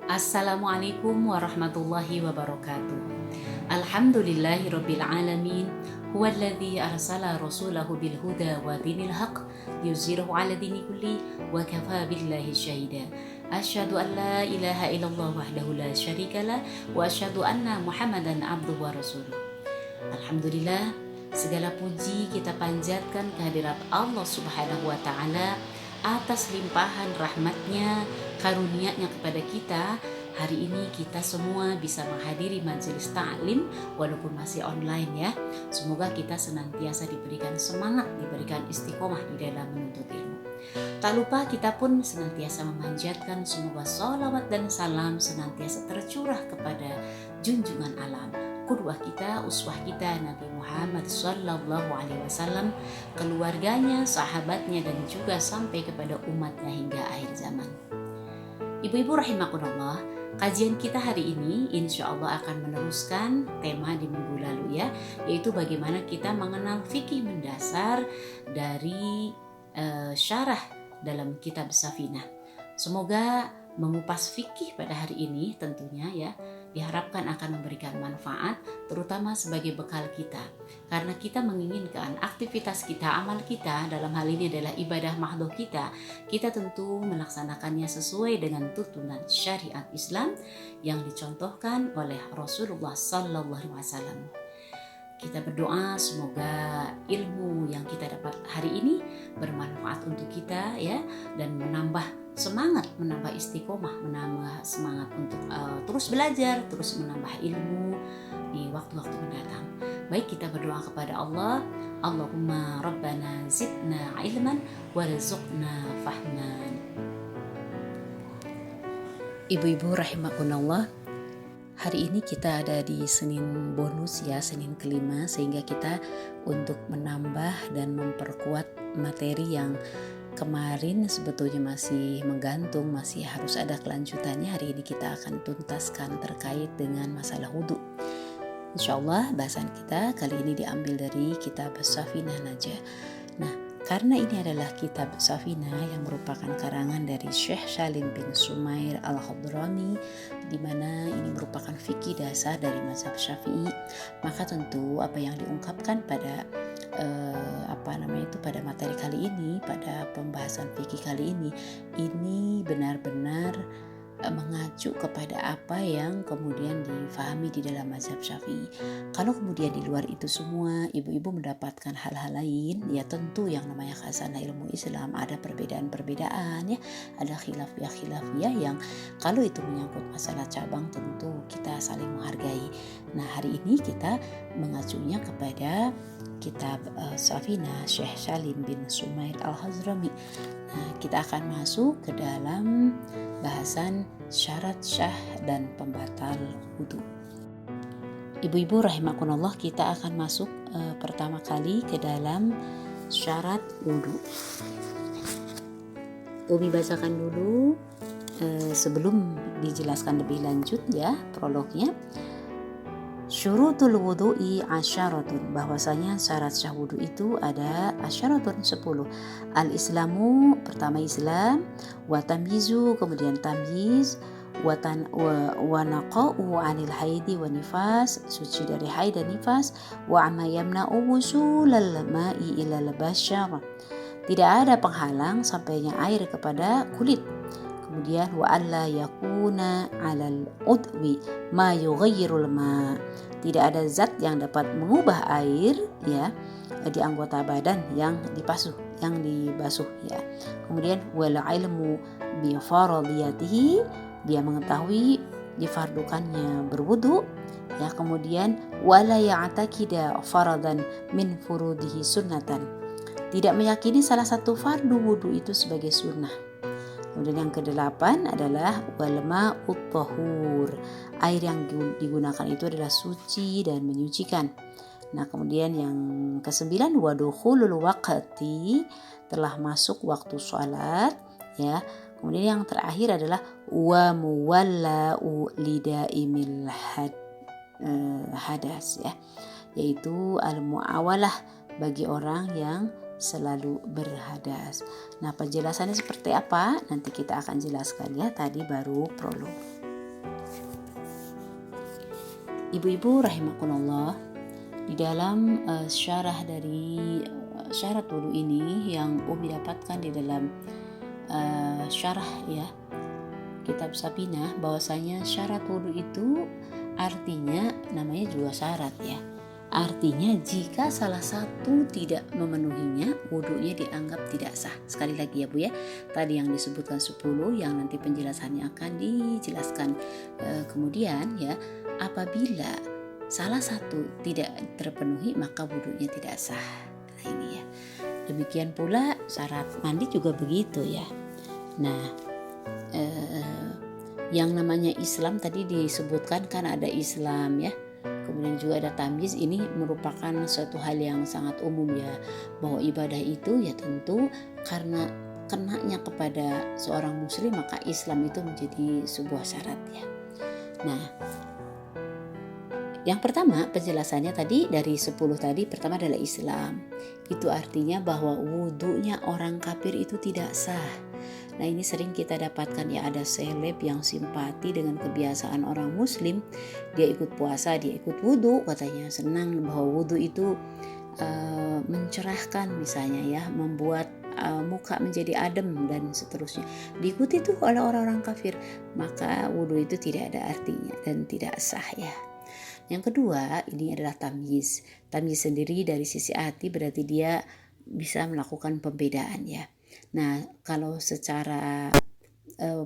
Assalamualaikum warahmatullahi wabarakatuh. Alhamdulillahirabbil alamin. Huwallazi arsala rasulahu bil huda wa dinil haq yuzhirahu 'ala dini kulli wa kafa billahi syahida. Asyhadu an la ilaha illallah wahdahu la syarikalah wa asyhadu anna Muhammadan abduhu wa rasuluh. Alhamdulillah, segala puji kita panjatkan kehadirat Allah Subhanahu wa taala atas limpahan rahmatnya, karunia-Nya kepada kita. Hari ini kita semua bisa menghadiri majelis ta'lim walaupun masih online ya. Semoga kita senantiasa diberikan semangat, diberikan istiqomah di dalam menuntut ilmu. Tak lupa kita pun senantiasa memanjatkan semoga sholawat dan salam senantiasa tercurah kepada junjungan alam, qudwah kita, uswah kita, Nabi Muhammad sallallahu alaihi wasallam, keluarganya, sahabatnya, dan juga sampai kepada umatnya hingga akhir zaman. Ibu-ibu rahimakumullah, kajian kita hari ini insya Allah akan meneruskan tema di minggu lalu ya, yaitu bagaimana kita mengenal fikih mendasar dari syarah dalam kitab Safinah. Semoga mengupas fikih pada hari ini tentunya ya diharapkan akan memberikan manfaat, terutama sebagai bekal kita, karena kita menginginkan aktivitas kita, amal kita dalam hal ini adalah ibadah mahdoh kita tentu melaksanakannya sesuai dengan tuntunan syariat Islam yang dicontohkan oleh Rasulullah sallallahu alaihi wasallam. Kita berdoa semoga ilmu yang kita dapat hari ini bermanfaat untuk kita ya, dan menambah semangat, menambah istiqomah, menambah semangat untuk terus belajar, terus menambah ilmu di waktu-waktu mendatang. Baik, kita berdoa kepada Allah. Allahumma rabbana zidna ilman warzuqna fahman. Ibu-ibu rahimakumullah, hari ini kita ada di Senin bonus ya, Senin kelima, sehingga kita untuk menambah dan memperkuat materi yang kemarin sebetulnya masih menggantung, masih harus ada kelanjutannya. Hari ini kita akan tuntaskan terkait dengan masalah wudhu. Insya Allah bahasan kita kali ini diambil dari kitab Safinah Najah. Nah, karena ini adalah kitab Safinah yang merupakan karangan dari Syekh Salim bin Sumair Al-Hadrami, di mana ini merupakan fikih dasar dari mazhab Syafi'i, maka tentu apa yang diungkapkan pada pada materi kali ini, pada pembahasan fikih kali ini benar-benar mengacu kepada apa yang kemudian difahami di dalam mazhab Syafi'i. Kalau kemudian di luar itu semua ibu-ibu mendapatkan hal-hal lain, ya tentu yang namanya khazanah ilmu Islam ada perbedaan-perbedaan ya, ada khilafiyah yang kalau itu menyangkut masalah cabang tentu kita saling menghargai. Nah, hari ini kita mengacunya kepada kitab Safinah Syekh Salim bin Sumair Al-Hadrami. Nah, kita akan masuk ke dalam bahasan syarat syah dan pembatal wudhu. Ibu-ibu rahimakumullah, kita akan masuk pertama kali ke dalam syarat wudhu. Umi bacakan dulu sebelum dijelaskan lebih lanjut ya prolognya. Syurutul wudu'i asyaratun, bahwasanya syarat syah wudu itu ada asyaratun 10. Al-islamu, pertama Islam, wa tamyizu, kemudian tamyiz, wa naqa'u 'anil haidi wa nifas, suci dari haid dan nifas, wa amma yamna'u wusulal ma'i ilal basyar, tidak ada penghalang sampainya air kepada kulit. Kemudian wa alla yakuna 'alal udwi ma yughayyirul ma, tidak ada zat yang dapat mengubah air ya di anggota badan yang dibasuh ya. Kemudian wal ilmu bi faradiyatihi, dia mengetahui difardukannya berwudu ya. Kemudian wala ya'taqida faradan min furudihi sunnatan, tidak meyakini salah satu fardu wudu itu sebagai sunnah. Kemudian yang ke-8 adalah wal ma'ut tahur, air yang digunakan itu adalah suci dan menyucikan. Nah, kemudian yang ke-9 wa dukhulul waqti, telah masuk waktu sholat ya. Kemudian yang terakhir adalah wa muwallau lidaimil hadas ya, yaitu al-muawalah bagi orang yang selalu berhadas. Nah, penjelasannya seperti apa? Nanti kita akan jelaskan ya, tadi baru prolog. Ibu-ibu rahimakumullah, di dalam syarah dari syarat wudu ini yang Umi dapatkan di dalam syarah ya kitab Sabinah, bahwasanya syarat wudu itu artinya namanya juga syarat ya. Artinya jika salah satu tidak memenuhinya, wudunya dianggap tidak sah. Sekali lagi ya Bu ya, tadi yang disebutkan 10 yang nanti penjelasannya akan dijelaskan kemudian ya. Apabila salah satu tidak terpenuhi maka wudunya tidak sah. Nah ini ya. Demikian pula syarat mandi juga begitu ya. Nah yang namanya Islam tadi disebutkan kan ada Islam ya. Kemudian juga ada tamyiz, ini merupakan suatu hal yang sangat umum ya, bahwa ibadah itu ya tentu karena kenanya kepada seorang muslim maka Islam itu menjadi sebuah syarat ya. Nah yang pertama penjelasannya tadi dari 10 tadi, pertama adalah Islam. Itu artinya bahwa wudunya orang kafir itu tidak sah. Nah ini sering kita dapatkan ya, ada seleb yang simpati dengan kebiasaan orang muslim. Dia ikut puasa, dia ikut wudu, katanya senang bahwa wudu itu mencerahkan misalnya ya, membuat muka menjadi adem dan seterusnya. Diikuti tuh oleh orang-orang kafir, maka wudu itu tidak ada artinya dan tidak sah ya. Yang kedua ini adalah tamyiz. Tamyiz sendiri dari sisi hati berarti dia bisa melakukan pembedaan ya. Nah kalau secara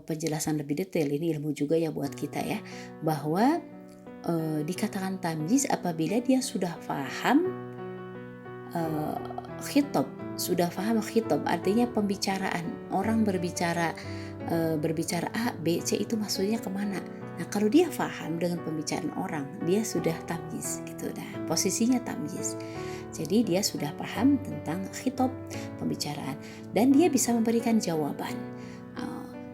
penjelasan lebih detail, ini ilmu juga ya buat kita ya, bahwa dikatakan tamyiz apabila dia sudah paham khitab, sudah paham khitab artinya pembicaraan, orang berbicara A, B, C itu maksudnya kemana. Nah kalau dia paham dengan pembicaraan orang, dia sudah tamyiz gitu. Nah posisinya tamyiz. Jadi dia sudah paham tentang khitab, pembicaraan, dan dia bisa memberikan jawaban.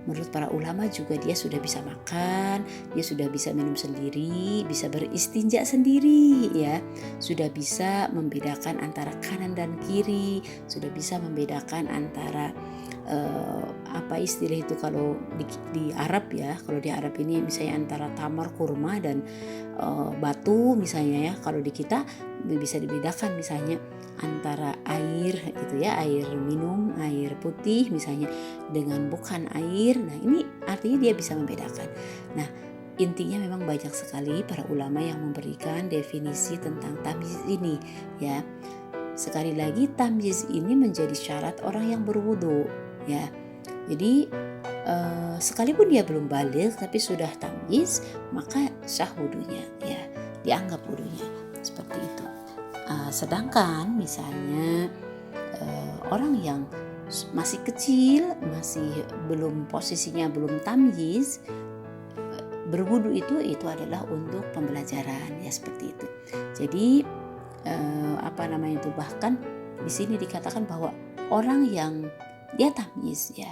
Menurut para ulama juga dia sudah bisa makan, dia sudah bisa minum sendiri, bisa beristinja sendiri ya, sudah bisa membedakan antara kanan dan kiri, sudah bisa membedakan antara apa istilah itu kalau di Arab ya, kalau di Arab ini misalnya antara tamar, kurma dan batu misalnya ya. Kalau di kita bisa dibedakan misalnya antara air gitu ya, air minum, air putih misalnya dengan bukan air. Nah ini artinya dia bisa membedakan. Nah intinya memang banyak sekali para ulama yang memberikan definisi tentang tamyiz ini ya. Sekali lagi tamyiz ini menjadi syarat orang yang berwudu ya. Jadi sekalipun dia belum baligh tapi sudah tamyiz maka sah wudunya ya, dianggap wudunya seperti itu. Sedangkan misalnya orang yang masih kecil, masih belum posisinya belum tamyiz, berwudu itu adalah untuk pembelajaran ya, seperti itu. Jadi bahkan di sini dikatakan bahwa orang yang dia tamyiz ya,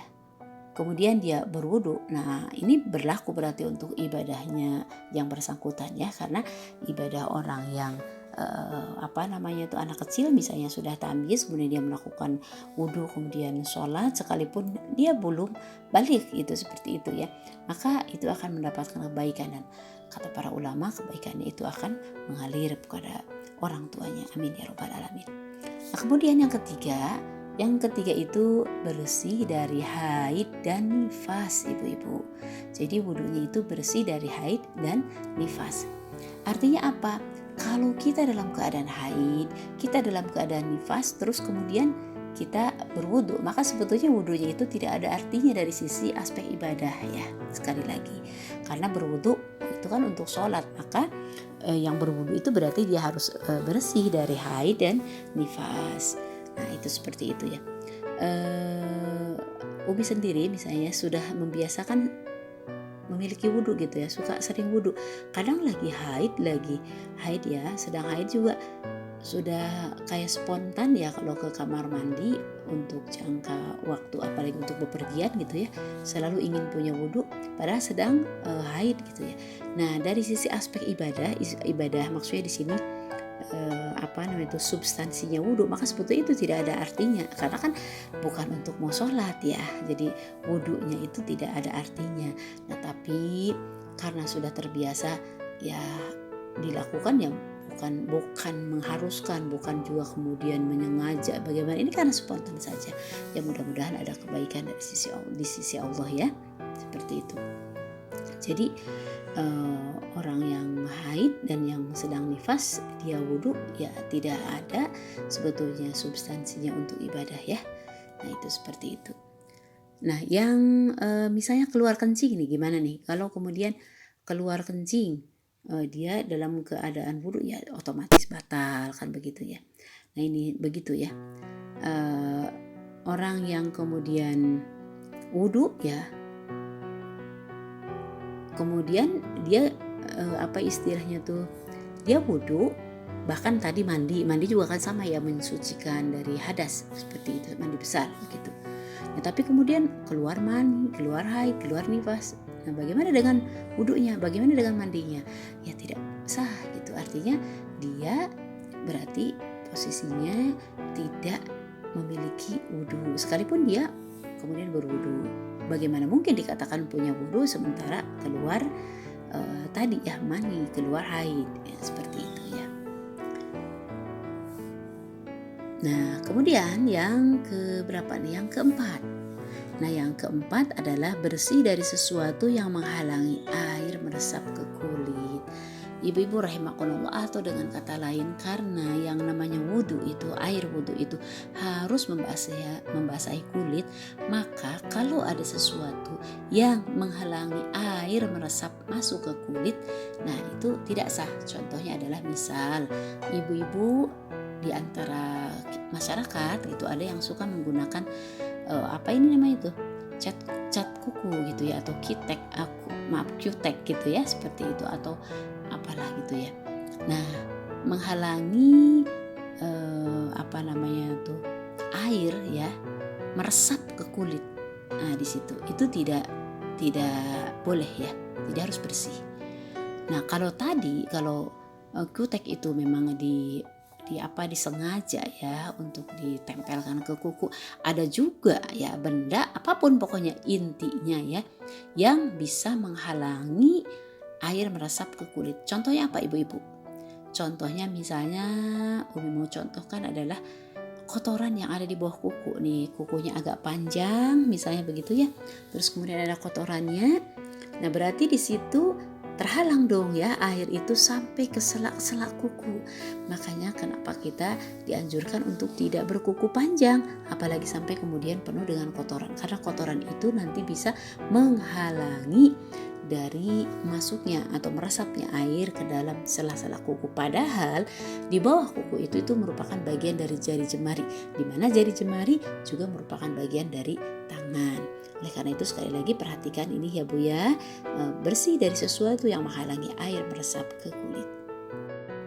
kemudian dia berwudu. Nah ini berlaku berarti untuk ibadahnya yang bersangkutan ya, karena ibadah orang yang anak kecil misalnya sudah tamyiz, kemudian dia melakukan wudu, kemudian sholat, sekalipun dia belum balik itu seperti itu ya, maka itu akan mendapatkan kebaikan, dan kata para ulama kebaikannya itu akan mengalir kepada orang tuanya. Amin ya rabbal alamin. Nah kemudian yang ketiga itu bersih dari haid dan nifas, ibu-ibu. Jadi wudunya itu bersih dari haid dan nifas. Artinya apa? Kalau kita dalam keadaan haid, kita dalam keadaan nifas, terus kemudian kita berwudu, maka sebetulnya wudunya itu tidak ada artinya dari sisi aspek ibadah ya. Sekali lagi, karena berwudu itu kan untuk sholat, maka yang berwudu itu berarti dia harus bersih dari haid dan nifas. Nah itu seperti itu ya. Umi sendiri misalnya sudah membiasakan memiliki wudu gitu ya, suka sering wudu. Kadang lagi haid ya, sedang haid juga sudah kayak spontan ya kalau ke kamar mandi untuk jangka waktu, apalagi untuk bepergian gitu ya, selalu ingin punya wudu padahal sedang haid gitu ya. Nah dari sisi aspek ibadah maksudnya di sini substansinya wudu, maka sebetulnya itu tidak ada artinya karena kan bukan untuk mau sholat ya, jadi wudunya itu tidak ada artinya. Nah tapi karena sudah terbiasa ya dilakukan, ya bukan mengharuskan, bukan juga kemudian menyengaja bagaimana, ini karena spontan saja. Ya mudah-mudahan ada kebaikan di sisi Allah ya, seperti itu. Jadi orang yang haid dan yang sedang nifas dia wudhu, ya tidak ada sebetulnya substansinya untuk ibadah ya. Nah itu seperti itu. Nah yang misalnya keluar kencing nih, gimana nih kalau kemudian keluar kencing, dia dalam keadaan wudhu, ya otomatis batal kan begitu ya. Nah ini begitu ya, orang yang kemudian wudhu ya, kemudian dia apa istilahnya tuh, dia wudhu, bahkan tadi mandi juga kan sama ya, mensucikan dari hadas seperti itu, mandi besar gitu. Nah, tapi kemudian keluar mani, keluar haid, keluar nifas. Nah, bagaimana dengan wudhunya? Bagaimana dengan mandinya? Ya tidak sah gitu. Artinya dia berarti posisinya tidak memiliki wudhu, sekalipun dia kemudian berwudhu. Bagaimana mungkin dikatakan punya wudhu sementara keluar tadi ya mani, keluar haid ya, seperti itu ya. Nah kemudian yang keberapa nih? Yang keempat. Nah yang keempat adalah bersih dari sesuatu yang menghalangi air meresap ke kulit. Ibu-ibu rahimakumullah, atau dengan kata lain, karena yang namanya wudhu itu, air wudhu itu harus membasahi kulit, maka kalau ada sesuatu yang menghalangi air meresap masuk ke kulit, nah itu tidak sah. Contohnya adalah misal ibu-ibu di antara masyarakat itu ada yang suka menggunakan apa ini namanya itu, cat kuku gitu ya, atau Q-tech gitu ya, seperti itu, atau apalah gitu ya. Nah menghalangi apa namanya tuh, air ya meresap ke kulit. Nah di situ itu tidak boleh ya, tidak harus bersih. Nah kalau Q-tech itu memang disengaja ya untuk ditempelkan ke kuku. Ada juga ya benda apapun pokoknya intinya ya yang bisa menghalangi air meresap ke kulit. Contohnya apa ibu-ibu? Contohnya misalnya Umi mau contohkan adalah kotoran yang ada di bawah kuku nih, kukunya agak panjang misalnya begitu ya, terus kemudian ada kotorannya. Nah berarti di situ terhalang dong ya air itu sampai ke selak-selak kuku. Makanya kenapa kita dianjurkan untuk tidak berkuku panjang, apalagi sampai kemudian penuh dengan kotoran, karena kotoran itu nanti bisa menghalangi dari masuknya atau meresapnya air ke dalam sela-sela kuku. Padahal di bawah kuku itu merupakan bagian dari jari jemari, di mana jari jemari juga merupakan bagian dari tangan. Oleh karena itu sekali lagi perhatikan ini ya Bu ya, bersih dari sesuatu yang menghalangi air meresap ke kulit.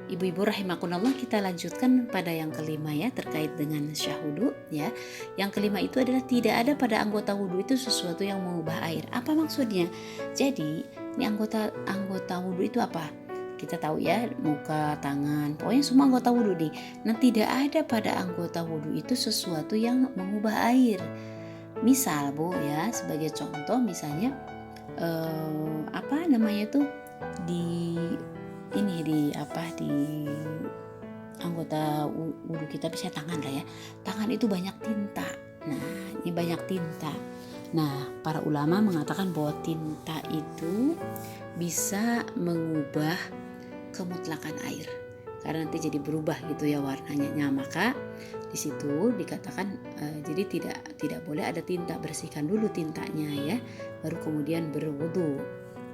Ibu-ibu rahimakumullah, kita lanjutkan pada yang kelima ya, terkait dengan syahwudu ya. Yang kelima itu adalah tidak ada pada anggota wudu itu sesuatu yang mengubah air. Apa maksudnya? Jadi ini anggota wudu itu apa? Kita tahu ya, muka, tangan, pokoknya semua anggota wudu nih. Nah tidak ada pada anggota wudu itu sesuatu yang mengubah air. Misal Bu ya, sebagai contoh misalnya apa namanya tuh di anggota wudu kita, bisa tangan lah ya. Tangan itu banyak tinta. Nah, ini banyak tinta. Nah, para ulama mengatakan bahwa tinta itu bisa mengubah kemutlakan air. Karena nanti jadi berubah gitu ya warnanya. Nah, maka di situ dikatakan jadi tidak boleh ada tinta, bersihkan dulu tintanya ya, baru kemudian berwudu.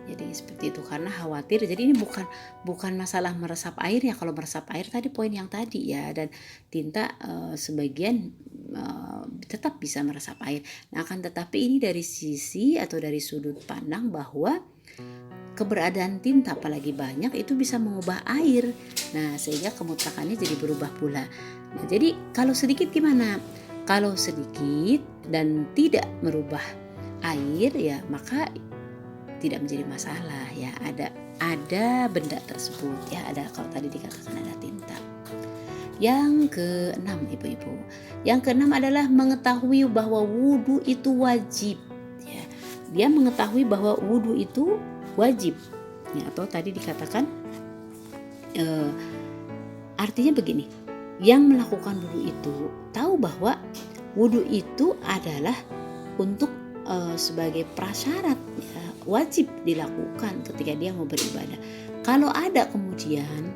Jadi seperti itu, karena khawatir. Jadi ini bukan masalah meresap air ya. Kalau meresap air tadi poin yang tadi ya, dan tinta sebagian tetap bisa meresap air. Nah akan tetapi ini dari sisi atau dari sudut pandang bahwa keberadaan tinta apalagi banyak itu bisa mengubah air. Nah sehingga kemutlakannya jadi berubah pula. Nah jadi kalau sedikit gimana? Kalau sedikit dan tidak merubah air ya maka tidak menjadi masalah ya, ada benda tersebut ya, ada, kalau tadi dikatakan ada tinta. Yang keenam ibu-ibu, yang keenam adalah mengetahui bahwa wudu itu wajib ya. Dia mengetahui bahwa wudu itu wajib ya, atau tadi dikatakan artinya begini, yang melakukan wudhu itu tahu bahwa wudhu itu adalah untuk sebagai prasyarat ya, wajib dilakukan ketika dia mau beribadah. Kalau ada kemudian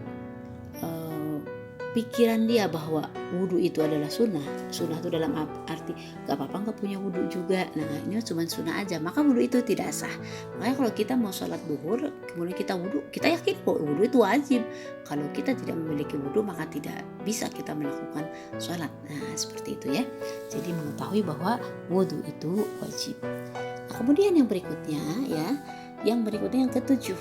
pikiran dia bahwa wudhu itu adalah sunnah itu dalam arti gak apa-apa gak punya wudhu juga, nah ini cuma sunnah aja, maka wudhu itu tidak sah. Makanya kalau kita mau sholat duhur kemudian kita wudhu, kita yakin bahwa wudhu itu wajib. Kalau kita tidak memiliki wudhu maka tidak bisa kita melakukan sholat. Nah seperti itu ya, jadi mengetahui bahwa wudhu itu wajib. Nah, kemudian yang berikutnya yang ketujuh,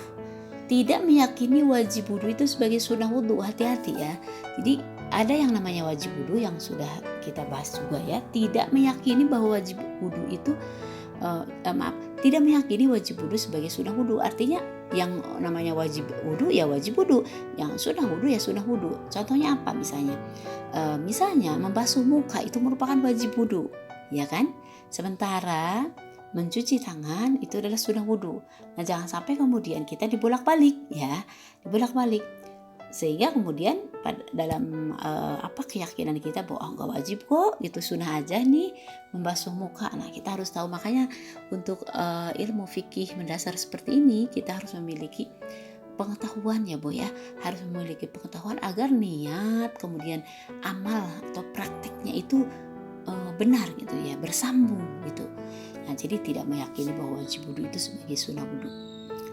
tidak meyakini wajib wudhu itu sebagai sunnah wudhu. Hati-hati ya. Jadi ada yang namanya wajib wudhu yang sudah kita bahas juga ya. Tidak meyakini bahwa wajib wudhu itu tidak meyakini wajib wudhu sebagai sunnah wudhu. Artinya yang namanya wajib wudhu ya wajib wudhu, yang sunnah wudhu ya sunnah wudhu. Contohnya apa misalnya? Misalnya membasuh muka itu merupakan wajib wudhu, ya kan? Sementara mencuci tangan itu adalah sunnah wudhu. Nah jangan sampai kemudian kita dibolak-balik ya, sehingga kemudian dalam keyakinan kita bahwa nggak wajib kok, gitu sunnah aja nih membasuh muka. Nah kita harus tahu, makanya untuk ilmu fikih mendasar seperti ini kita harus memiliki pengetahuan ya Bu ya, harus memiliki pengetahuan agar niat kemudian amal atau praktiknya itu benar gitu ya, bersambung gitu. Nah, jadi tidak meyakini bahwa wajib wudhu itu sebagai sunnah wudhu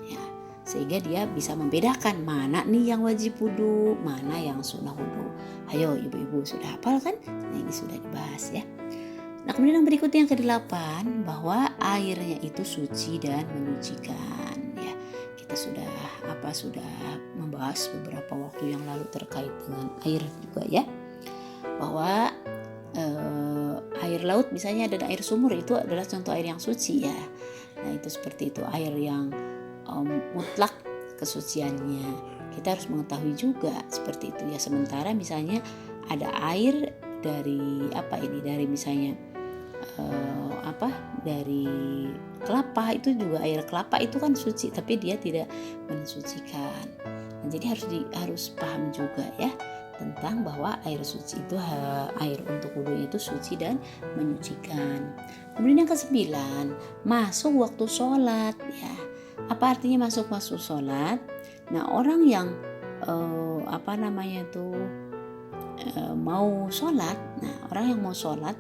ya, sehingga dia bisa membedakan mana nih yang wajib wudhu, mana yang sunnah wudhu. Ayo ibu-ibu sudah hafal kan? Nah ini sudah dibahas ya. Nah kemudian yang berikutnya yang ke-8, bahwa airnya itu suci dan menyucikan ya. Kita sudah membahas beberapa waktu yang lalu terkait dengan air juga ya, bahwa air laut misalnya dan air sumur itu adalah contoh air yang suci ya. Nah itu seperti itu, air yang mutlak kesuciannya. Kita harus mengetahui juga seperti itu ya. Sementara misalnya ada air dari dari misalnya dari kelapa, itu juga air kelapa itu kan suci tapi dia tidak mensucikan. Nah, jadi harus paham juga ya tentang bahwa air suci itu, air untuk wudhu itu suci dan menyucikan. Kemudian yang ke-9, masuk waktu sholat ya. Apa artinya masuk waktu sholat? Nah orang yang mau sholat, orang yang mau sholat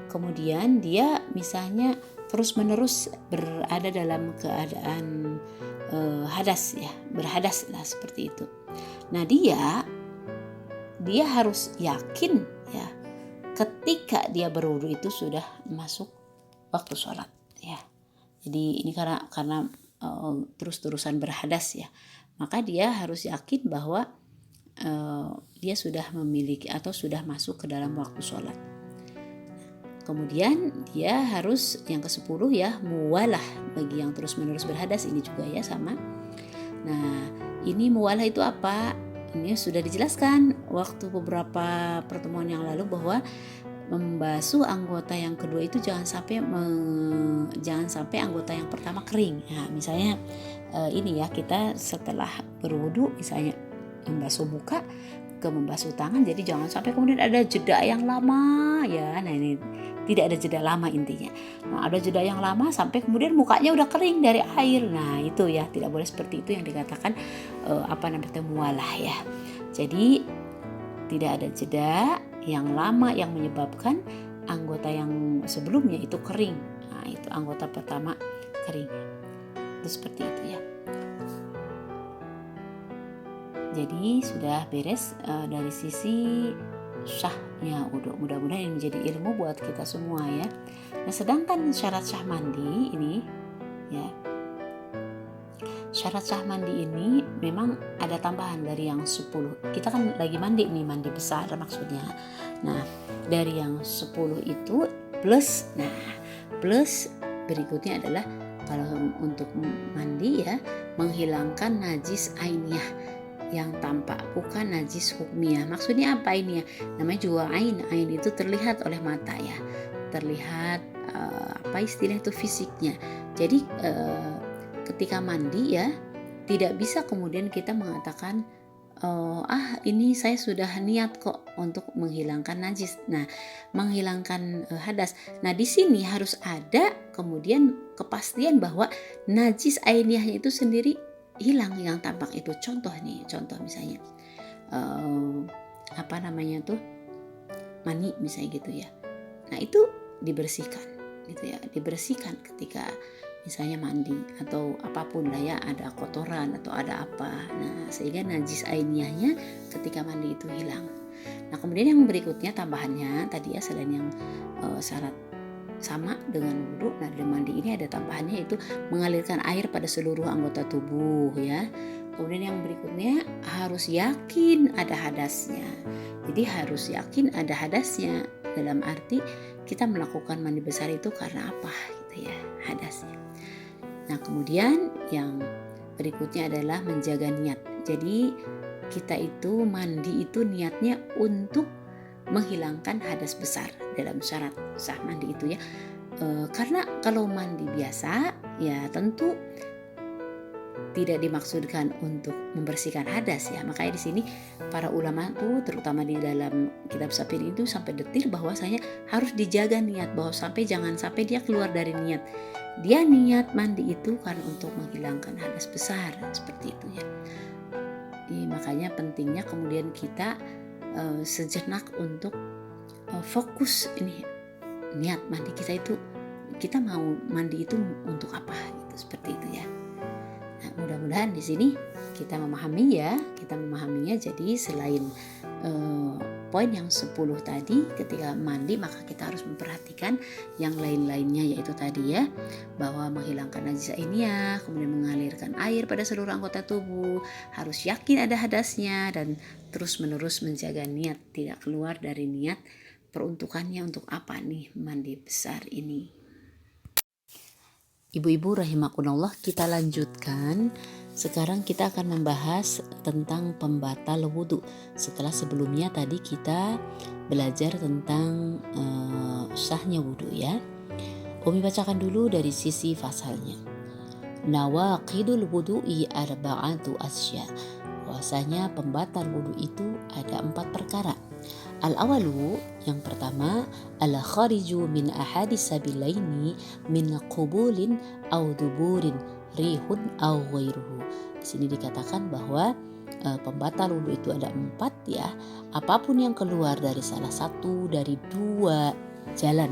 kemudian dia misalnya terus-menerus berada dalam keadaan hadas ya, berhadas lah seperti itu. Nah dia harus yakin ya ketika dia berwudu itu sudah masuk waktu sholat ya. Jadi ini karena terus-terusan berhadas ya, maka dia harus yakin bahwa dia sudah memiliki atau sudah masuk ke dalam waktu sholat. Kemudian dia harus yang ke-10 ya, muwalah bagi yang terus-menerus berhadas, ini juga ya sama. Nah ini muwalah itu apa? Ini sudah dijelaskan waktu beberapa pertemuan yang lalu bahwa membasuh anggota yang kedua itu jangan sampai anggota yang pertama kering. Nah, misalnya ini ya, kita setelah berwudu misalnya membasuh muka ke membasuh tangan, jadi jangan sampai kemudian ada jeda yang lama ya. Nah ini tidak ada jeda lama intinya. Nah, ada jeda yang lama sampai kemudian mukanya udah kering dari air. Nah itu ya, tidak boleh seperti itu yang dikatakan muwalah ya. Jadi tidak ada jeda yang lama yang menyebabkan anggota yang sebelumnya itu kering. Nah itu anggota pertama kering. Itu seperti itu ya. Jadi sudah beres dari sisi syahnya wudu. Mudah-mudahan ini menjadi ilmu buat kita semua ya. Nah sedangkan syarat syah mandi ini ya, syarat syah mandi ini memang ada tambahan dari yang 10. Kita kan lagi mandi nih, mandi besar maksudnya. Nah dari yang 10 itu plus, plus berikutnya adalah kalau untuk mandi ya, menghilangkan najis ainiyah yang tampak, bukan najis hukmiyah. Maksudnya apa ini ya? Namanya juga ain itu terlihat oleh mata ya, terlihat istilah itu fisiknya. Jadi ketika mandi ya, tidak bisa kemudian kita mengatakan ini saya sudah niat kok untuk menghilangkan najis. Nah, menghilangkan hadas. Nah, di sini harus ada kemudian kepastian bahwa najis ainiyahnya itu sendiri hilang, yang tampak itu. Contoh misalnya mani misalnya gitu ya. Nah, itu dibersihkan gitu ya, dibersihkan ketika misalnya mandi atau apapun lah ya, ada kotoran atau ada apa. Nah, sehingga najis ainiyahnya ketika mandi itu hilang. Nah, kemudian yang berikutnya tambahannya tadi ya, selain yang syarat sama dengan wudu, nah dalam mandi ini ada tambahannya, yaitu mengalirkan air pada seluruh anggota tubuh ya. Kemudian yang berikutnya harus yakin ada hadasnya. Jadi harus yakin ada hadasnya, dalam arti kita melakukan mandi besar itu karena apa gitu ya, hadasnya. Nah, kemudian yang berikutnya adalah menjaga niat. Jadi kita itu mandi itu niatnya untuk menghilangkan hadas besar dalam syarat sah mandi itu ya. Karena kalau mandi biasa ya tentu tidak dimaksudkan untuk membersihkan hadas ya. Makanya di sini para ulama tuh, terutama di dalam kitab Syafin itu sampai detil bahwasanya harus dijaga niat, bahwa jangan sampai dia keluar dari niat. Dia niat mandi itu karena untuk menghilangkan hadas besar, seperti itu ya. Makanya pentingnya kemudian kita sejenak untuk fokus ini niat mandi kita itu, kita mau mandi itu untuk apa gitu, seperti itu ya. Nah, mudah-mudahan di sini kita memahaminya. Jadi selain poin yang 10 tadi, ketika mandi maka kita harus memperhatikan yang lain-lainnya, yaitu tadi ya, bahwa menghilangkan najis ainiyah, kemudian mengalirkan air pada seluruh anggota tubuh, harus yakin ada hadasnya, dan terus-menerus menjaga niat, tidak keluar dari niat peruntukannya untuk apa nih mandi besar ini. Ibu-ibu rahimakumullah, kita lanjutkan. Sekarang kita akan membahas tentang pembatal wudhu. Setelah sebelumnya tadi kita belajar tentang sahnya wudhu ya. Umi bacakan dulu dari sisi fasalnya. Nawaqidul wudhu'i arba'atu asya. Bahwasanya pembatal wudhu itu ada 4 perkara. Al-awalu, yang pertama, al-khariju min ahadis sabilaini min qubulin au duburin rihun au ghairuhu. Di sini dikatakan bahwa pembatal wudhu itu ada 4 ya. Apapun yang keluar dari salah satu dari 2 jalan,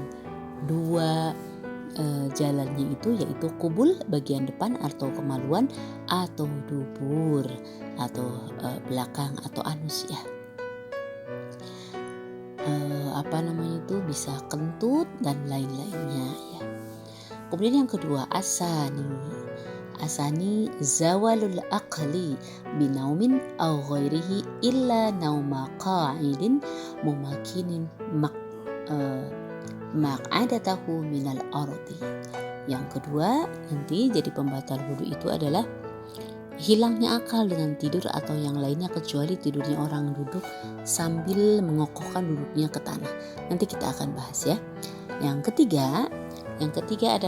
jalannya itu, yaitu kubul bagian depan atau kemaluan, atau dubur atau belakang atau anus ya. Bisa kentut dan lain-lainnya ya. Kemudian yang kedua, asani zawalul aqli binaumin aw ghairihi illa nauma qa'idin mumakinin maq'adatahu minal ardi. Yang kedua nanti jadi pembatal wudhu itu adalah hilangnya akal dengan tidur atau yang lainnya kecuali tidurnya orang duduk sambil mengokohkan duduknya ke tanah. Nanti kita akan bahas ya. Yang ketiga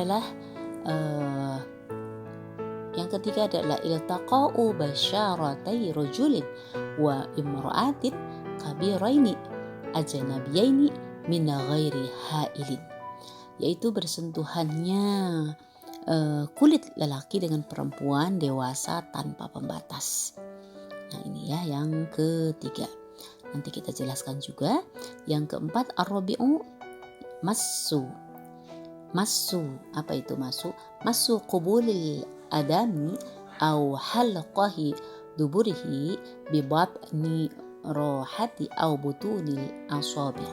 adalah iltaqa'u basyaratai rajulin wa imra'atin kabiraini ajnabiyaini min ghairi hailin, yaitu bersentuhannya kulit lelaki dengan perempuan dewasa tanpa pembatas. Nah, ini ya yang ketiga. Nanti kita jelaskan juga. Yang keempat, ar-rabi'u massu. Apa itu massu? Massu qubulil adami au halqahi duburihi bi batni rohati au butunil asabi.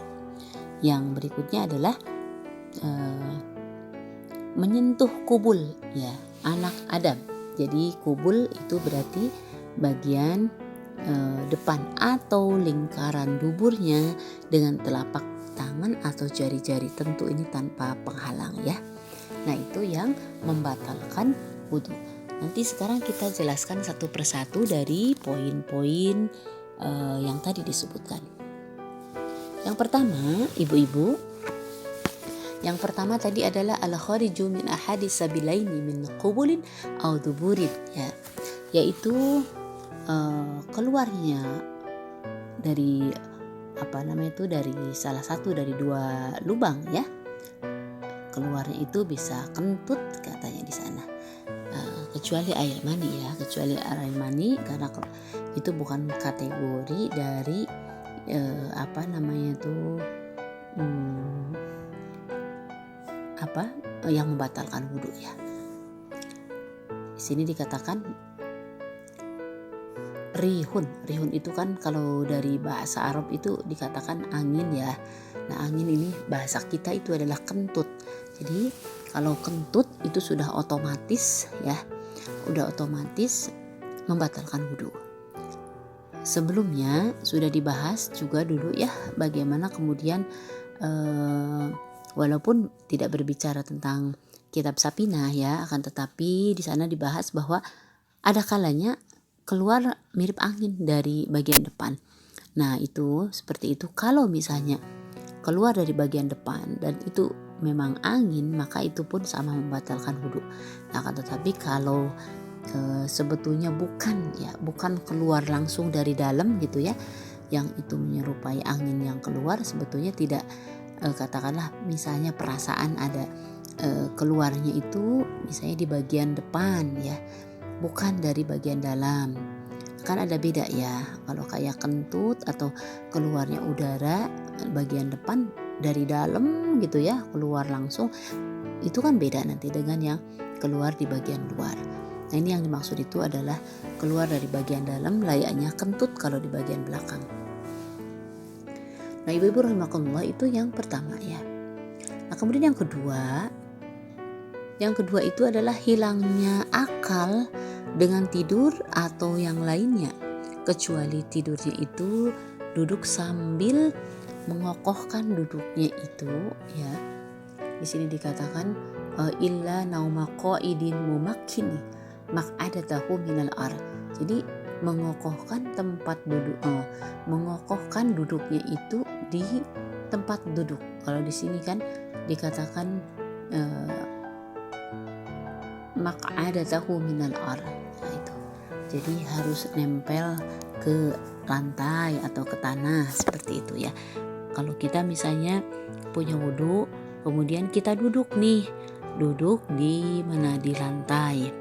Yang berikutnya adalah menyentuh kubul ya, anak Adam. Jadi kubul itu berarti bagian depan atau lingkaran duburnya dengan telapak tangan atau jari-jari, tentu ini tanpa penghalang ya. Nah, itu yang membatalkan wudhu. Nanti sekarang kita jelaskan satu persatu dari poin-poin yang tadi disebutkan. Yang pertama, ibu-ibu, Yang pertama tadi adalah al-khariju min ahadis sabilaini min qubulin aw duburin, ya, yaitu keluarnya dari dari salah satu dari dua lubang, ya. Keluarnya itu bisa kentut katanya di sana. Kecuali air mani, ya, karena itu bukan kategori dari yang membatalkan wudhu, ya. Di sini dikatakan rihun itu kan kalau dari bahasa Arab itu dikatakan angin, ya. Nah, angin ini bahasa kita itu adalah kentut. Jadi kalau kentut itu sudah otomatis, ya, membatalkan wudhu. Sebelumnya sudah dibahas juga dulu, ya, bagaimana kemudian walaupun tidak berbicara tentang kitab Sapinah, ya, akan tetapi di sana dibahas bahwa ada kalanya keluar mirip angin dari bagian depan. Nah, itu seperti itu. Kalau misalnya keluar dari bagian depan dan itu memang angin, maka itu pun sama membatalkan wudhu. Nah, akan tetapi kalau sebetulnya bukan keluar langsung dari dalam gitu, ya, yang itu menyerupai angin yang keluar, sebetulnya tidak katakanlah misalnya perasaan ada keluarnya itu misalnya di bagian depan, ya, bukan dari bagian dalam. Kan ada beda, ya, kalau kayak kentut atau keluarnya udara bagian depan dari dalam gitu, ya, keluar langsung, itu kan beda nanti dengan yang keluar di bagian luar. Nah, ini yang dimaksud itu adalah keluar dari bagian dalam layaknya kentut kalau di bagian belakang. Nah, ibu-ibu rahimakumullah, itu yang pertama, ya. Nah, kemudian yang kedua itu adalah hilangnya akal dengan tidur atau yang lainnya, kecuali tidurnya itu duduk sambil mengokohkan duduknya itu, ya. Di sini dikatakan illa nauma qaidin mumakkini maq'adatahu minal ar. Jadi mengokohkan mengokohkan duduknya itu di tempat duduk. Kalau di sini kan dikatakan maq'adatahu minal ar. Nah, itu. Jadi harus nempel ke lantai atau ke tanah seperti itu, ya. Kalau kita misalnya punya wudhu, kemudian kita duduk di lantai,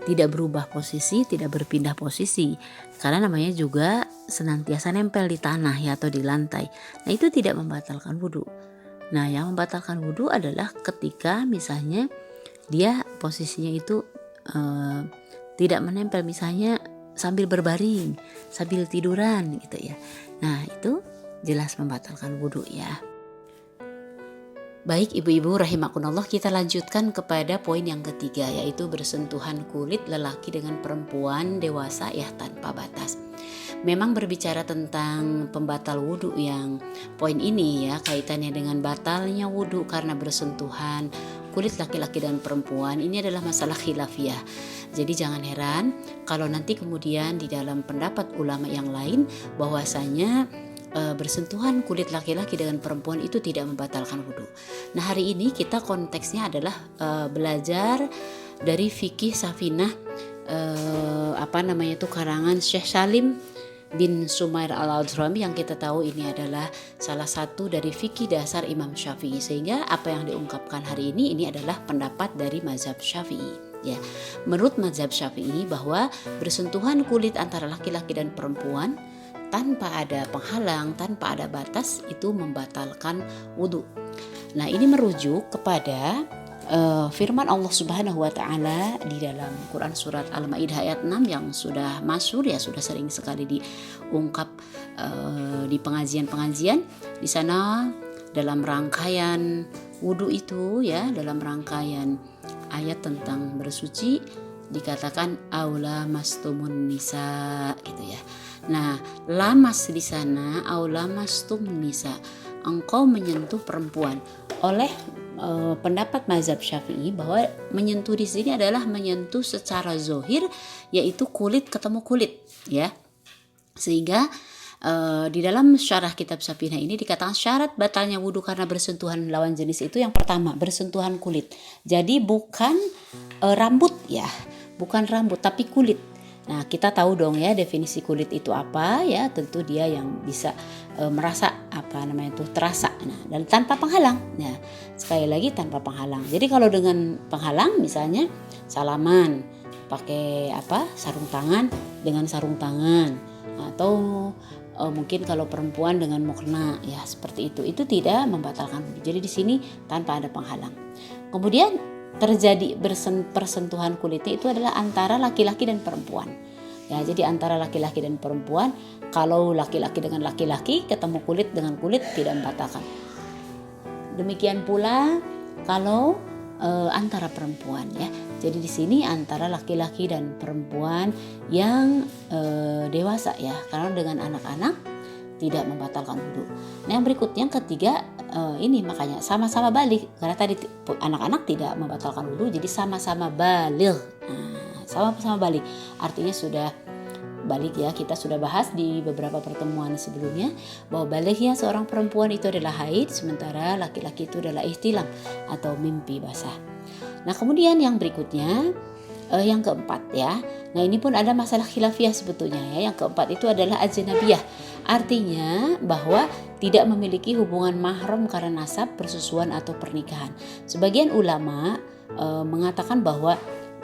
tidak berubah posisi, tidak berpindah posisi, karena namanya juga senantiasa nempel di tanah, ya, atau di lantai. Nah, itu tidak membatalkan wudhu. Nah, yang membatalkan wudhu adalah ketika misalnya dia posisinya itu tidak menempel, misalnya sambil berbaring, sambil tiduran gitu, ya. Nah, itu jelas membatalkan wudhu, ya. Baik ibu-ibu rahimakumullah, kita lanjutkan kepada poin yang ketiga, yaitu bersentuhan kulit lelaki dengan perempuan dewasa, ya, tanpa batas. Memang berbicara tentang pembatal wudhu yang poin ini, ya, kaitannya dengan batalnya wudhu karena bersentuhan kulit laki-laki dan perempuan, ini adalah masalah khilafiyah. Jadi jangan heran kalau nanti kemudian di dalam pendapat ulama yang lain bahwasanya bersentuhan kulit laki-laki dengan perempuan itu tidak membatalkan wudhu. Nah, hari ini kita konteksnya adalah belajar dari fikih Safinah, karangan Syekh Salim bin Sumair al-Adrami, yang kita tahu ini adalah salah satu dari fikih dasar Imam Syafi'i, sehingga apa yang diungkapkan hari ini adalah pendapat dari mazhab Syafi'i, ya. Menurut mazhab Syafi'i bahwa bersentuhan kulit antara laki-laki dan perempuan tanpa ada penghalang, tanpa ada batas, itu membatalkan wudhu. Nah, ini merujuk kepada firman Allah Subhanahu wa taala di dalam Quran surat Al-Maidah ayat 6 yang sudah masyhur, ya, sudah sering sekali diungkap di pengajian-pengajian. Di sana dalam rangkaian wudhu itu, ya, dalam rangkaian ayat tentang bersuci dikatakan aula mastumun nisa, gitu, ya. Nah, lamas di sana aula mastum nisa, engkau menyentuh perempuan. Oleh pendapat mazhab Syafi'i bahwa menyentuh di sini adalah menyentuh secara zohir, yaitu kulit ketemu kulit, ya. Sehingga Di dalam syarah kitab Safinah ini dikatakan syarat batalnya wudhu karena bersentuhan lawan jenis itu yang pertama bersentuhan kulit. Jadi bukan rambut ya, bukan rambut tapi kulit. Nah, kita tahu dong ya definisi kulit itu apa ya, tentu dia yang bisa merasa terasa. Nah, dan tanpa penghalang. Nah, sekali lagi tanpa penghalang. Jadi kalau dengan penghalang misalnya salaman pakai sarung tangan dengan sarung tangan, atau mungkin kalau perempuan dengan mukena ya seperti itu tidak membatalkan wudhu. Jadi di sini tanpa ada penghalang. Kemudian terjadi persentuhan kulitnya itu adalah antara laki-laki dan perempuan. Ya, jadi antara laki-laki dan perempuan, kalau laki-laki dengan laki-laki ketemu kulit dengan kulit tidak membatalkan. Demikian pula kalau antara perempuan ya. Jadi di sini antara laki-laki dan perempuan yang dewasa ya, karena dengan anak-anak tidak membatalkan wudhu. Nah, yang berikutnya yang ketiga ini makanya sama-sama baligh, karena tadi anak-anak tidak membatalkan wudhu, jadi sama-sama baligh. Nah, sama-sama baligh artinya sudah baligh ya. Kita sudah bahas di beberapa pertemuan sebelumnya bahwa balighnya seorang perempuan itu adalah haid, sementara laki-laki itu adalah ihtilam atau mimpi basah. Nah, kemudian yang berikutnya yang keempat ya. Nah, ini pun ada masalah khilafiyah sebetulnya ya. Yang keempat itu adalah ajnabiyah. Artinya bahwa tidak memiliki hubungan mahram karena nasab, persusuan atau pernikahan. Sebagian ulama mengatakan bahwa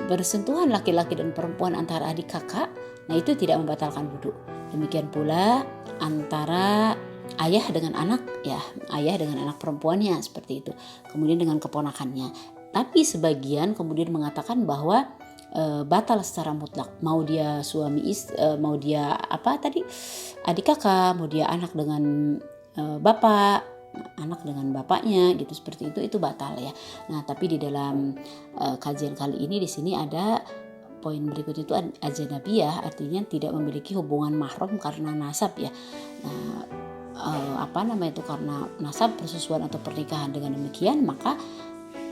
bersentuhan laki-laki dan perempuan antara adik kakak, nah itu tidak membatalkan wudhu. Demikian pula antara ayah dengan anak ya, ayah dengan anak perempuannya seperti itu. Kemudian dengan keponakannya. Tapi sebagian kemudian mengatakan bahwa batal secara mutlak, mau dia mau dia adik kakak, mau dia anak dengan bapak, anak dengan bapaknya gitu, seperti itu batal ya. Nah, tapi di dalam kajian kali ini di sini ada poin berikut itu ajnabiyah, artinya tidak memiliki hubungan mahram karena nasab ya. Nah, karena nasab, persusuan atau pernikahan. Dengan demikian maka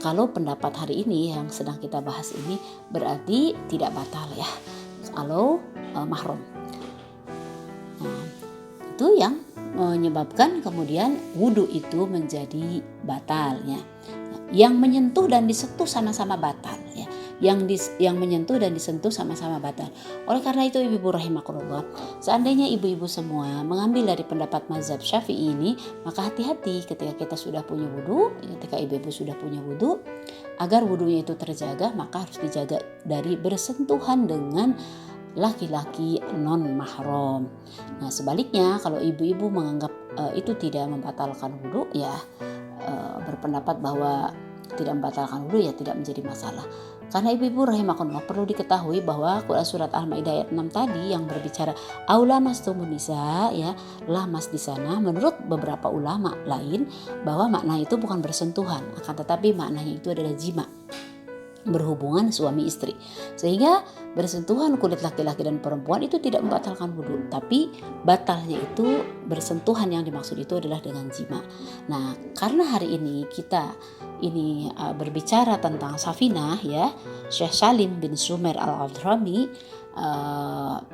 kalau pendapat hari ini yang sedang kita bahas ini berarti tidak batal ya kalau mahram. Nah, itu yang menyebabkan kemudian wudhu itu menjadi batal ya. Yang menyentuh dan disentuh sama-sama batal ya. Yang menyentuh dan disentuh sama-sama batal. Oleh karena itu ibu-ibu rahimakumullah, seandainya ibu-ibu semua mengambil dari pendapat mazhab Syafi'i ini, maka hati-hati ketika kita sudah punya wudhu, ketika ibu-ibu sudah punya wudhu, agar wudhunya itu terjaga, maka harus dijaga dari bersentuhan dengan laki-laki non mahram. Nah, sebaliknya kalau ibu-ibu menganggap itu tidak membatalkan wudhu ya, berpendapat bahwa tidak membatalkan wudhu ya tidak menjadi masalah. Karena ibu-ibu rahimakumullah, perlu diketahui bahwa Quran surat Al-Maidah ayat 6 tadi yang berbicara aula mastumun nisa ya, lamas di sana menurut beberapa ulama lain bahwa makna itu bukan bersentuhan, akan tetapi maknanya itu adalah jima, berhubungan suami istri. Sehingga bersentuhan kulit laki-laki dan perempuan itu tidak membatalkan wudhu, tapi batalnya itu bersentuhan yang dimaksud itu adalah dengan jima. Nah, karena hari ini kita berbicara tentang Safinah ya, Syekh Salim bin Sumer al-Adrami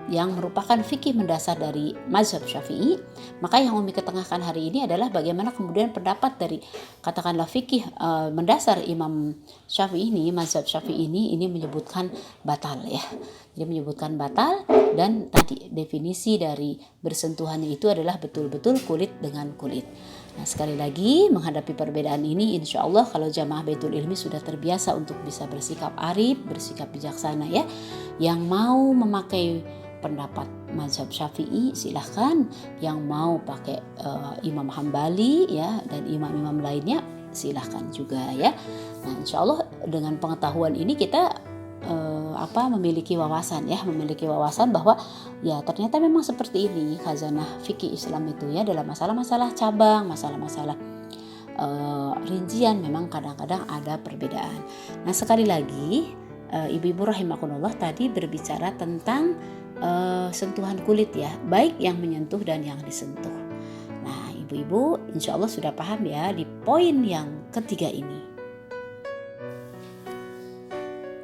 yang merupakan fikih mendasar dari mazhab Syafi'i, maka yang Umi ketengahkan hari ini adalah bagaimana kemudian pendapat dari katakanlah fikih mendasar Imam Syafi'i ini, mazhab Syafi'i ini menyebutkan batal ya. Dia menyebutkan batal, dan tadi definisi dari bersentuhannya itu adalah betul-betul kulit dengan kulit. Nah, sekali lagi menghadapi perbedaan ini, insya Allah kalau jamaah Baitul Ilmi sudah terbiasa untuk bisa bersikap arif, bersikap bijaksana ya. Yang mau memakai pendapat mazhab Syafi'i silahkan, yang mau pakai Imam Hambali ya dan imam-imam lainnya silahkan juga ya. Nah, insya Allah dengan pengetahuan ini kita memiliki wawasan bahwa ya ternyata memang seperti ini khazanah fikih Islam itu ya, dalam masalah-masalah cabang, masalah-masalah rincian memang kadang-kadang ada perbedaan. Nah, sekali lagi ibu-ibu rahimakumullah tadi berbicara tentang sentuhan kulit ya, baik yang menyentuh dan yang disentuh. Nah, ibu-ibu insya Allah sudah paham ya di poin yang ketiga ini.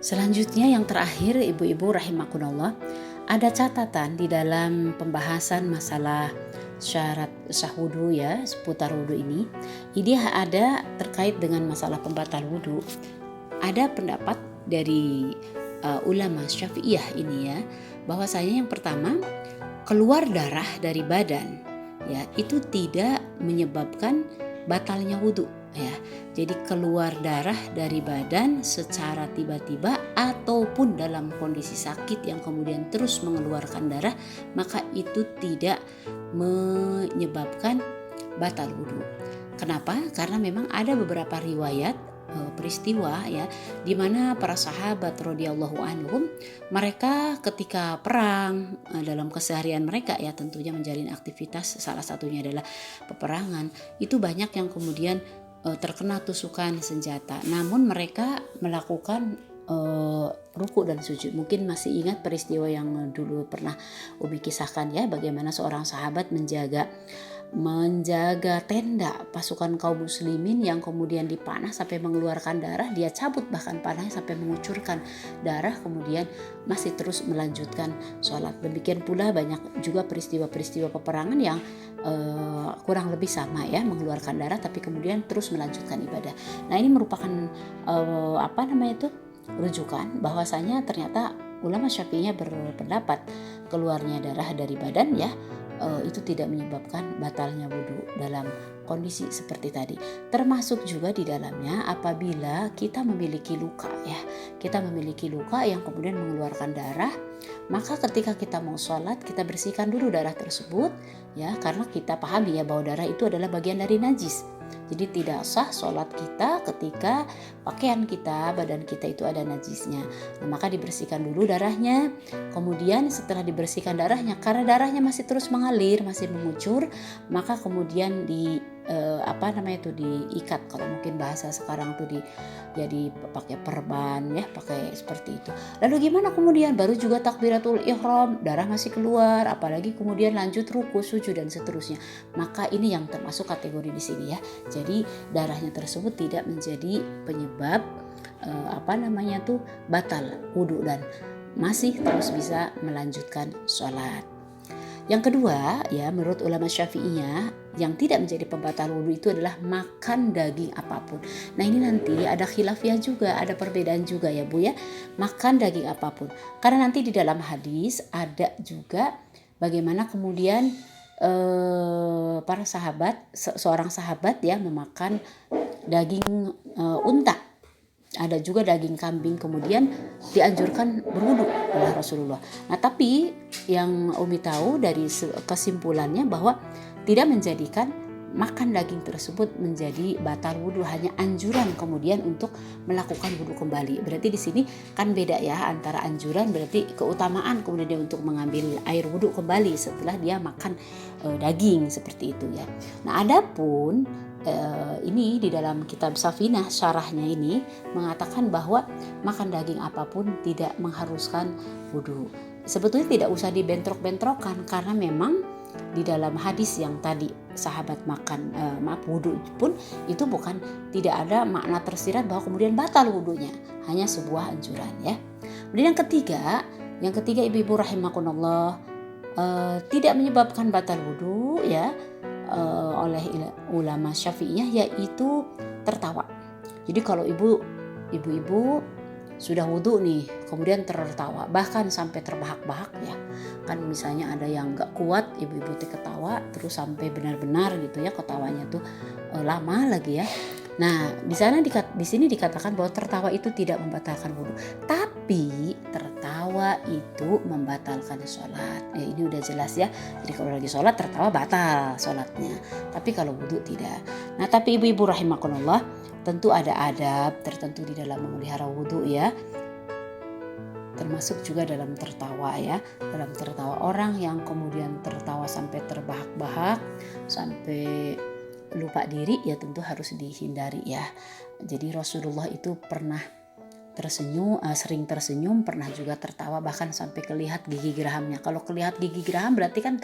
Selanjutnya yang terakhir ibu-ibu rahimakumullah, ada catatan di dalam pembahasan masalah syarat sah wudhu ya, seputar wudhu ini ada terkait dengan masalah pembatal wudhu. Ada pendapat dari ulama Syafi'iyah ini ya, bahwasanya yang pertama, keluar darah dari badan ya itu tidak menyebabkan batalnya wudhu ya. Jadi keluar darah dari badan secara tiba-tiba ataupun dalam kondisi sakit yang kemudian terus mengeluarkan darah, maka itu tidak menyebabkan batal wudhu. Kenapa? Karena memang ada beberapa riwayat peristiwa ya, di mana para sahabat radhiyallahu anhum mereka ketika perang dalam keseharian mereka ya, tentunya menjalin aktivitas, salah satunya adalah peperangan, itu banyak yang kemudian terkena tusukan senjata, namun mereka melakukan ruku dan sujud. Mungkin masih ingat peristiwa yang dulu pernah Umi kisahkan ya, bagaimana seorang sahabat menjaga tenda pasukan kaum muslimin yang kemudian dipanah sampai mengeluarkan darah, dia cabut bahkan panahnya sampai mengucurkan darah, kemudian masih terus melanjutkan sholat. Demikian pula banyak juga peristiwa-peristiwa peperangan yang kurang lebih sama ya, mengeluarkan darah tapi kemudian terus melanjutkan ibadah. Nah, ini merupakan rujukan bahwasanya ternyata ulama Syafi'iyah berpendapat keluarnya darah dari badan ya, itu tidak menyebabkan batalnya wudhu dalam kondisi seperti tadi. Termasuk juga di dalamnya apabila kita memiliki luka ya, kita memiliki luka yang kemudian mengeluarkan darah, maka ketika kita mau sholat kita bersihkan dulu darah tersebut ya, karena kita pahami ya bahwa darah itu adalah bagian dari najis. Jadi tidak sah sholat kita ketika pakaian kita, badan kita itu ada najisnya. Nah, maka dibersihkan dulu darahnya. Kemudian setelah dibersihkan darahnya, karena darahnya masih terus mengalir, masih mengucur, maka kemudian diikat, kalau mungkin bahasa sekarang tuh pakai perban ya, pakai seperti itu. Lalu gimana kemudian? Baru juga takbiratul ihram, darah masih keluar, apalagi kemudian lanjut ruku, sujud dan seterusnya. Maka ini yang termasuk kategori di sini ya. Jadi darahnya tersebut tidak menjadi penyebab batal wudhu dan masih terus bisa melanjutkan sholat. Yang kedua ya, menurut ulama Syafi'iyah yang tidak menjadi pembatal wudhu itu adalah makan daging apapun. Nah, ini nanti ada khilafiyah juga, ada perbedaan juga ya Bu ya, makan daging apapun. Karena nanti di dalam hadis ada juga bagaimana kemudian para sahabat, seorang sahabat ya memakan daging unta, ada juga daging kambing, kemudian dianjurkan berwudu oleh Rasulullah. Nah, tapi yang Umi tahu dari kesimpulannya bahwa tidak menjadikan makan daging tersebut menjadi batal wudu, hanya anjuran kemudian untuk melakukan wudu kembali. Berarti di sini kan beda ya, antara anjuran berarti keutamaan kemudian dia untuk mengambil air wudu kembali setelah dia makan daging seperti itu ya. Nah, adapun ini di dalam kitab Safinah syarahnya ini mengatakan bahwa makan daging apapun tidak mengharuskan wudu. Sebetulnya tidak usah dibentrok-bentrokan, karena memang di dalam hadis yang tadi sahabat makan wudu pun itu bukan, tidak ada makna tersirat bahwa kemudian batal wudunya, hanya sebuah anjuran ya. Kemudian yang ketiga ibu-ibu rahimakumullah, tidak menyebabkan batal wudu ya oleh ulama Syafi'iyah, yaitu tertawa. Jadi kalau ibu-ibu sudah wudu nih kemudian tertawa, bahkan sampai terbahak-bahak ya, kan misalnya ada yang gak kuat ibu-ibu ketawa terus sampai benar-benar gitu ya, ketawanya tuh lama lagi ya. Nah, di sini dikatakan bahwa tertawa itu tidak membatalkan wudu, tapi tertawa itu membatalkan sholat. Ini udah jelas ya. Jadi kalau lagi sholat tertawa batal sholatnya, tapi kalau wudu tidak. Nah, tapi ibu-ibu rahimakumullah, tentu ada adab tertentu di dalam memelihara wudu ya, termasuk juga dalam tertawa ya. Dalam tertawa, orang yang kemudian tertawa sampai terbahak-bahak, sampai lupa diri ya tentu harus dihindari ya. Jadi Rasulullah itu pernah sering tersenyum, pernah juga tertawa, bahkan sampai kelihat gigi gerahamnya. Kalau kelihat gigi geraham berarti kan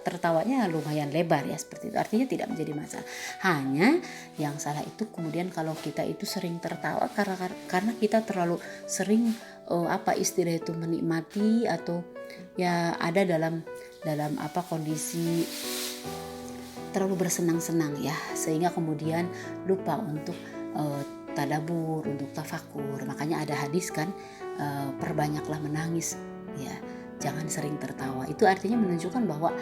tertawanya lumayan lebar ya, seperti itu. Artinya tidak menjadi masalah. Hanya yang salah itu kemudian kalau kita itu sering tertawa karena kita terlalu sering istilah itu menikmati, atau ya ada dalam kondisi terlalu bersenang-senang ya, sehingga kemudian lupa untuk tadabur, untuk tafakur. Makanya ada hadis kan, perbanyaklah menangis ya, jangan sering tertawa. Itu artinya menunjukkan bahwa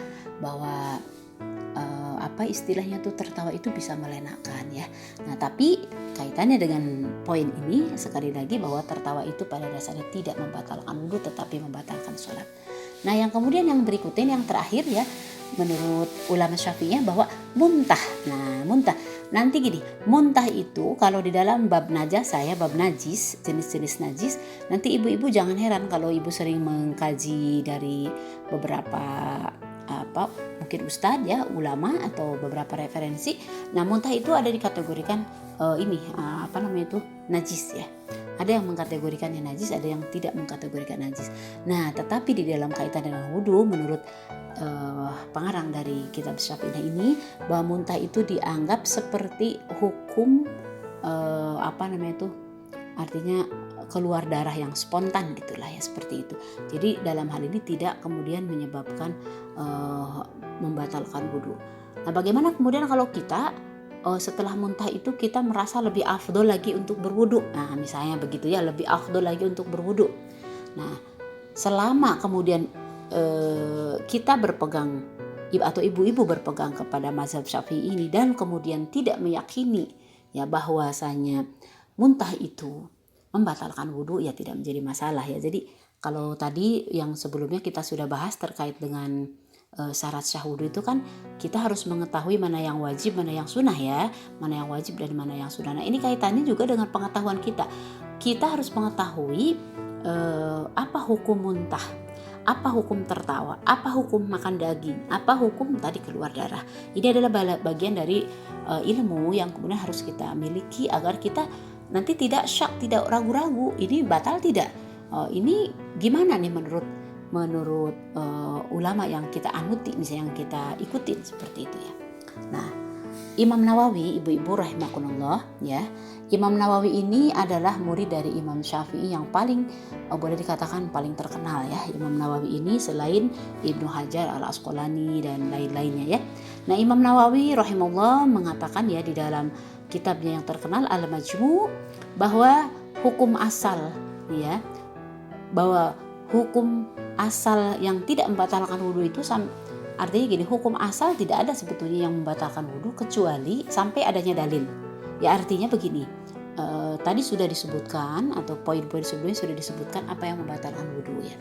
apa istilahnya tuh, tertawa itu bisa melenakan ya. Nah, tapi kaitannya dengan poin ini sekali lagi bahwa tertawa itu pada dasarnya tidak membatalkan wudhu tetapi membatalkan sholat. Nah, yang kemudian yang berikutnya yang terakhir ya, menurut ulama Syafi'iyah bahwa muntah. Nah, muntah. Nanti gini, muntah itu kalau di dalam bab najasa ya, bab najis, jenis-jenis najis, nanti ibu-ibu jangan heran kalau ibu sering mengkaji dari beberapa mungkin ustadz ya, ulama atau beberapa referensi. Nah, muntah itu ada dikategorikan najis ya. Ada yang mengkategorikannya najis, ada yang tidak mengkategorikan najis. Nah, tetapi di dalam kaitan dengan wudhu, menurut pengarang dari kitab Syafi'iyah ini, bahwa muntah itu dianggap seperti hukum artinya keluar darah yang spontan gitulah ya, seperti itu. Jadi dalam hal ini tidak kemudian menyebabkan membatalkan wudhu. Nah, bagaimana kemudian kalau kita setelah muntah itu kita merasa lebih afdol lagi untuk berwudhu? Nah, misalnya begitu ya, lebih afdol lagi untuk berwudhu. Nah, selama kemudian kita berpegang atau ibu-ibu berpegang kepada mazhab Syafi'i ini dan kemudian tidak meyakini ya bahwasanya muntah itu membatalkan wudhu, ya tidak menjadi masalah ya. Jadi kalau tadi yang sebelumnya kita sudah bahas terkait dengan syarat sah wudhu itu kan kita harus mengetahui mana yang wajib, mana yang sunnah ya, mana yang wajib dan mana yang sunnah. Nah, ini kaitannya juga dengan pengetahuan kita. Kita harus mengetahui apa hukum muntah, apa hukum tertawa, apa hukum makan daging, apa hukum tadi keluar darah. Ini adalah bagian dari ilmu yang kemudian harus kita miliki agar kita nanti tidak syak, tidak ragu-ragu, ini batal tidak, ini gimana nih menurut ulama yang kita anuti, misalnya yang kita ikutin, seperti itu ya. Nah, Imam Nawawi, ibu-ibu rahimakumullah ya, Imam Nawawi ini adalah murid dari Imam Syafi'i yang paling boleh dikatakan paling terkenal ya. Imam Nawawi ini selain Ibnu Hajar al-Asqalani dan lain-lainnya ya. Nah, Imam Nawawi rahimahullah mengatakan ya di dalam kitabnya yang terkenal Al-Majmu' bahwa hukum asal ya, bahwa hukum asal yang tidak membatalkan wudhu itu artinya gini, hukum asal tidak ada sebetulnya yang membatalkan wudhu kecuali sampai adanya dalil. Ya, artinya begini, tadi sudah disebutkan atau poin-poin sebelumnya sudah disebutkan apa yang membatalkan wudhu ya.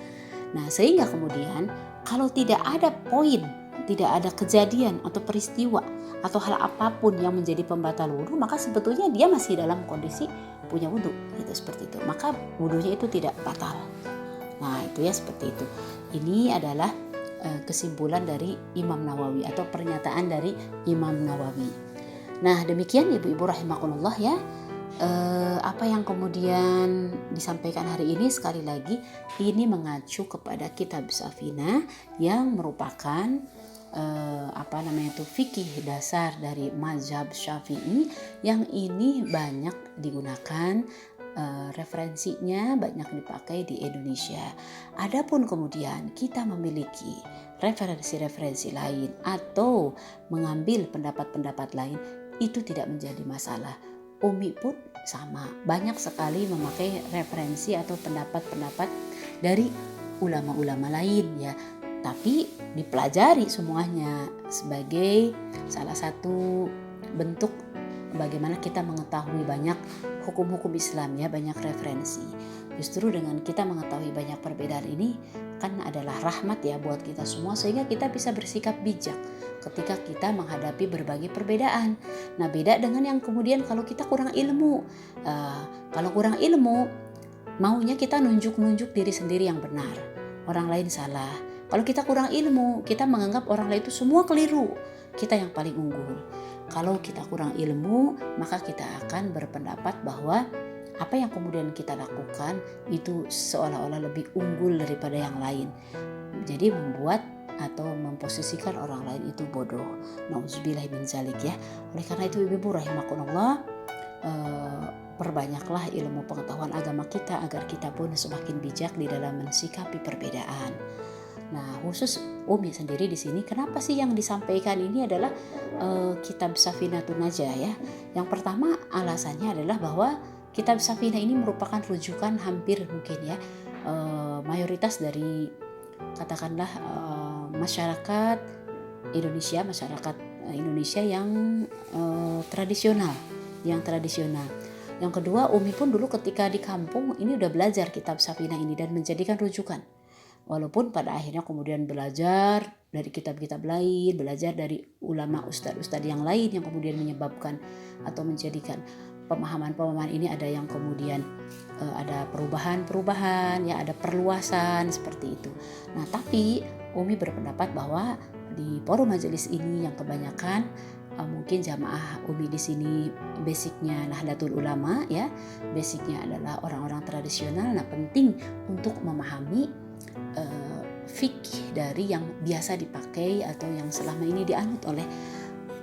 Nah, sehingga kemudian kalau tidak ada poin, tidak ada kejadian atau peristiwa atau hal apapun yang menjadi pembatal wudhu, maka sebetulnya dia masih dalam kondisi punya wudhu gitu, seperti itu. Maka wudhunya itu tidak batal. Nah, itu ya seperti itu. Ini adalah kesimpulan dari Imam Nawawi atau pernyataan dari Imam Nawawi. Nah, demikian ibu-ibu rahimakumullah ya, apa yang kemudian disampaikan hari ini, sekali lagi ini mengacu kepada kitab Safina yang merupakan fikih dasar dari mazhab Syafi'i yang ini banyak digunakan, referensinya banyak dipakai di Indonesia. Adapun kemudian kita memiliki referensi-referensi lain atau mengambil pendapat-pendapat lain, itu tidak menjadi masalah. Umi pun sama, banyak sekali memakai referensi atau pendapat-pendapat dari ulama-ulama lain ya. Tapi dipelajari semuanya sebagai salah satu bentuk bagaimana kita mengetahui banyak hukum-hukum Islam ya, banyak referensi. Justru dengan kita mengetahui banyak perbedaan ini kan adalah rahmat ya buat kita semua, sehingga kita bisa bersikap bijak ketika kita menghadapi berbagai perbedaan. Nah, beda dengan yang kemudian kalau kita kurang ilmu. Kalau kurang ilmu, maunya kita nunjuk-nunjuk diri sendiri yang benar, orang lain salah. Kalau kita kurang ilmu, kita menganggap orang lain itu semua keliru, kita yang paling unggul. Kalau kita kurang ilmu, maka kita akan berpendapat bahwa apa yang kemudian kita lakukan itu seolah-olah lebih unggul daripada yang lain. Jadi membuat atau memposisikan orang lain itu bodoh. Nauzubillah min zalik ya. Oleh karena itu ibu-ibu rahimakumullah, perbanyaklah ilmu pengetahuan agama kita agar kita pun semakin bijak di dalam mensikapi perbedaan. Nah, khusus Umi sendiri di sini, kenapa sih yang disampaikan ini adalah Kitab Safinatun Najah ya? Yang pertama alasannya adalah bahwa Kitab Safinah ini merupakan rujukan hampir mungkin ya mayoritas dari katakanlah masyarakat Indonesia yang tradisional, Yang kedua, Umi pun dulu ketika di kampung ini udah belajar Kitab Safinah ini dan menjadikan rujukan. Walaupun pada akhirnya kemudian belajar dari kitab-kitab lain, belajar dari ulama ustadz-ustadz yang lain yang kemudian menyebabkan atau menjadikan pemahaman-pemahaman ini ada yang kemudian ada perubahan-perubahan, ya ada perluasan seperti itu. Nah, tapi Umi berpendapat bahwa di forum majelis ini yang kebanyakan mungkin jamaah Umi di sini basicnya Nahdlatul Ulama ya, basicnya adalah orang-orang tradisional. Nah, penting untuk memahami fikih dari yang biasa dipakai atau yang selama ini dianut oleh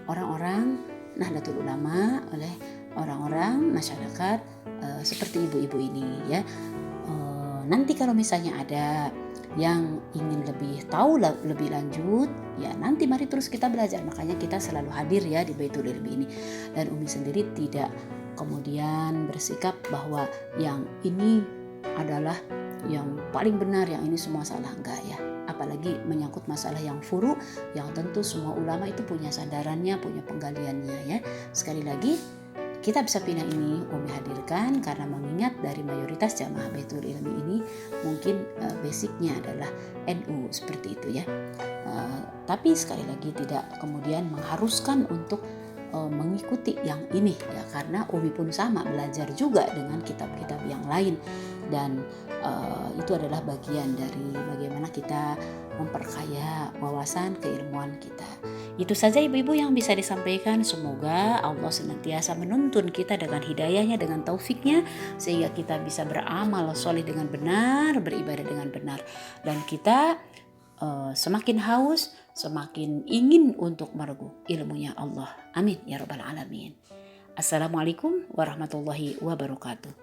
orang-orang Nahdlatul Ulama, oleh orang-orang masyarakat seperti ibu-ibu ini ya. Nanti kalau misalnya ada yang ingin lebih tahu lebih lanjut, ya nanti mari terus kita belajar. Makanya kita selalu hadir ya di Baitul Ilmi ini. Dan Umi sendiri tidak kemudian bersikap bahwa yang ini adalah yang paling benar, yang ini semua salah, enggak ya. Apalagi menyangkut masalah yang furu, yang tentu semua ulama itu punya sandarannya, punya penggaliannya ya. Sekali lagi, Kitab Safinah ini Umi hadirkan karena mengingat dari mayoritas jamaah Baitul Ilmi ini mungkin basicnya adalah NU seperti itu ya. Tapi sekali lagi tidak kemudian mengharuskan untuk mengikuti yang ini ya, karena Umi pun sama belajar juga dengan kitab-kitab yang lain, dan itu adalah bagian dari bagaimana kita memperkaya wawasan keilmuan kita. Itu saja ibu-ibu yang bisa disampaikan. Semoga Allah senantiasa menuntun kita dengan hidayahnya, dengan taufiknya, sehingga kita bisa beramal soleh dengan benar, beribadah dengan benar, dan kita semakin haus, semakin ingin untuk meregu ilmunya Allah. Amin ya rabbal alamin. Assalamualaikum warahmatullahi wabarakatuh.